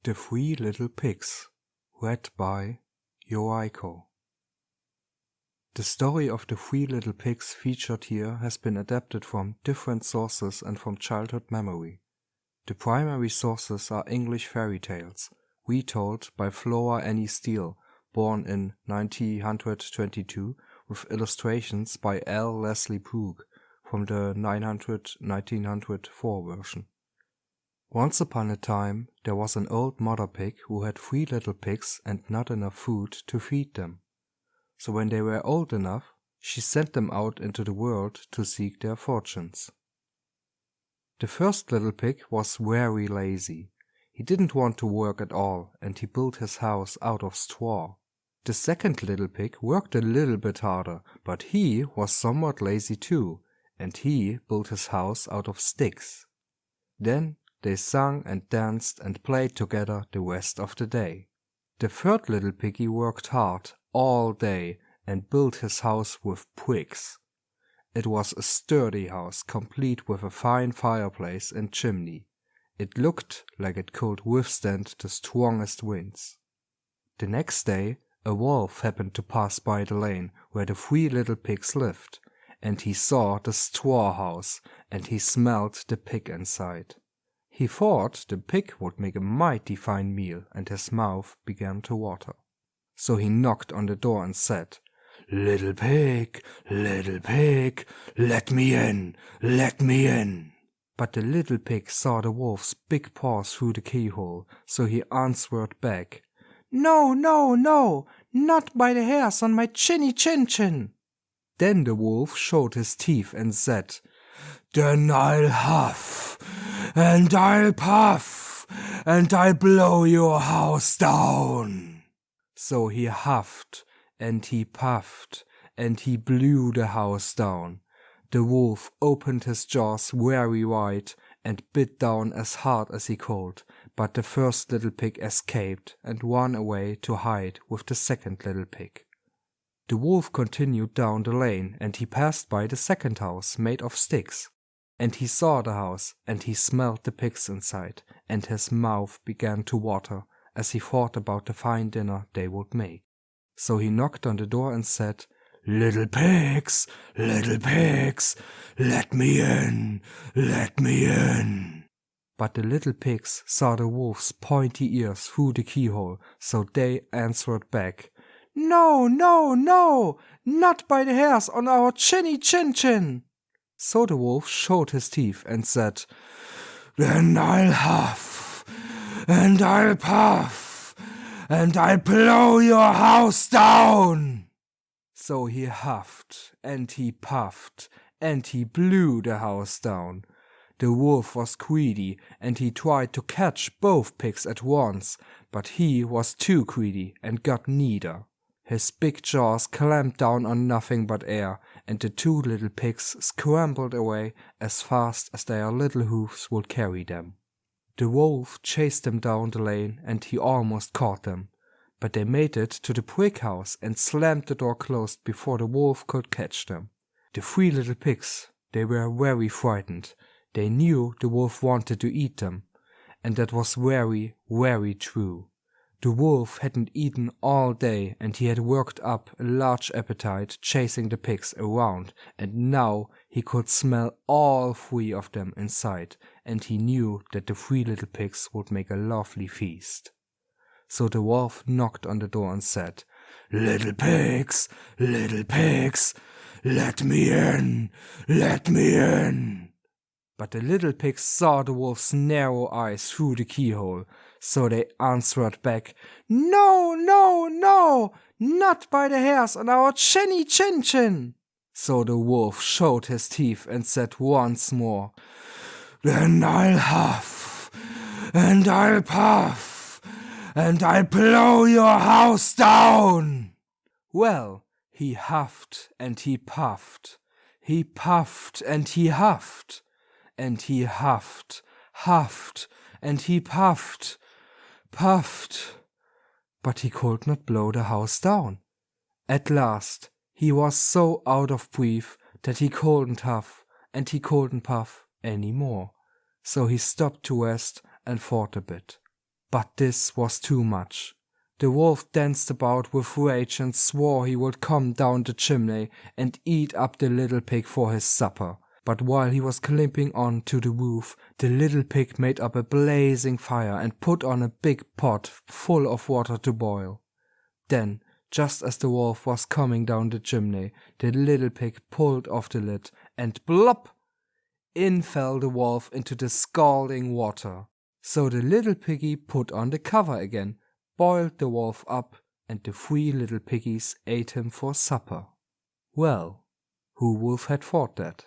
The Three Little Pigs, read by Yoraiko. The story of the Three Little Pigs featured here has been adapted from different sources and from childhood memory. The primary sources are English fairy tales, retold by Flora Annie Steele, born in 1922, with illustrations by L. Leslie Brooke from the 1904 version. Once upon a time, there was an old mother pig who had 3 little pigs and not enough food to feed them. So when they were old enough, she sent them out into the world to seek their fortunes. The first little pig was very lazy. He didn't want to work at all, and he built his house out of straw. The second little pig worked a little bit harder, but he was somewhat lazy too, and he built his house out of sticks. Then they sang and danced and played together the rest of the day. The third little piggy worked hard all day and built his house with bricks. It was a sturdy house, complete with a fine fireplace and chimney. It looked like it could withstand the strongest winds. The next day, a wolf happened to pass by the lane where the 3 little pigs lived, and he saw the straw house, and he smelled the pig inside. He thought the pig would make a mighty fine meal, and his mouth began to water. So he knocked on the door and said, little pig, let me in, let me in." But the little pig saw the wolf's big paws through the keyhole, so he answered back, "No, no, no, not by the hairs on my chinny chin." Then the wolf showed his teeth and said, "Then I'll huff, and I'll puff, and I'll blow your house down." So he huffed, and he puffed, and he blew the house down. The wolf opened his jaws very wide and bit down as hard as he could, but the first little pig escaped and ran away to hide with the second little pig. The wolf continued down the lane, and he passed by the second house made of sticks. And he saw the house, and he smelled the pigs inside, and his mouth began to water as he thought about the fine dinner they would make. So he knocked on the door and said, little pigs, let me in, let me in." But the little pigs saw the wolf's pointy ears through the keyhole, so they answered back, "No, no, no, not by the hairs on our chinny chin." So the wolf showed his teeth and said, "Then I'll huff, and I'll puff, and I'll blow your house down." So he huffed, and he puffed, and he blew the house down. The wolf was greedy, and he tried to catch both pigs at once, but he was too greedy and got neither. His big jaws clamped down on nothing but air, and the 2 little pigs scrambled away as fast as their little hoofs would carry them. The wolf chased them down the lane, and he almost caught them. But they made it to the brick house and slammed the door closed before the wolf could catch them. The 3 little pigs, they were very frightened. They knew the wolf wanted to eat them, and that was very, very true. The wolf hadn't eaten all day, and he had worked up a large appetite chasing the pigs around, and now he could smell all 3 of them inside, and he knew that the 3 little pigs would make a lovely feast. So the wolf knocked on the door and said, little pigs, let me in, let me in." But the little pigs saw the wolf's narrow eyes through the keyhole, so they answered back, "No, no, no, not by the hairs on our chinny chin." So the wolf showed his teeth and said once more, "Then I'll huff, and I'll puff, and I'll blow your house down." Well, he huffed and he puffed and he huffed, and he huffed and he puffed, but he could not blow the house down. At last, he was so out of breath that he couldn't huff and he couldn't puff any more, so he stopped to rest and thought a bit. But this was too much. The wolf danced about with rage and swore he would come down the chimney and eat up the little pig for his supper. But while he was climbing on to the roof, the little pig made up a blazing fire and put on a big pot full of water to boil. Then, just as the wolf was coming down the chimney, the little pig pulled off the lid, and blop! In fell the wolf into the scalding water. So the little piggy put on the cover again, boiled the wolf up, and the 3 little piggies ate him for supper. Well, who wolf had thought that?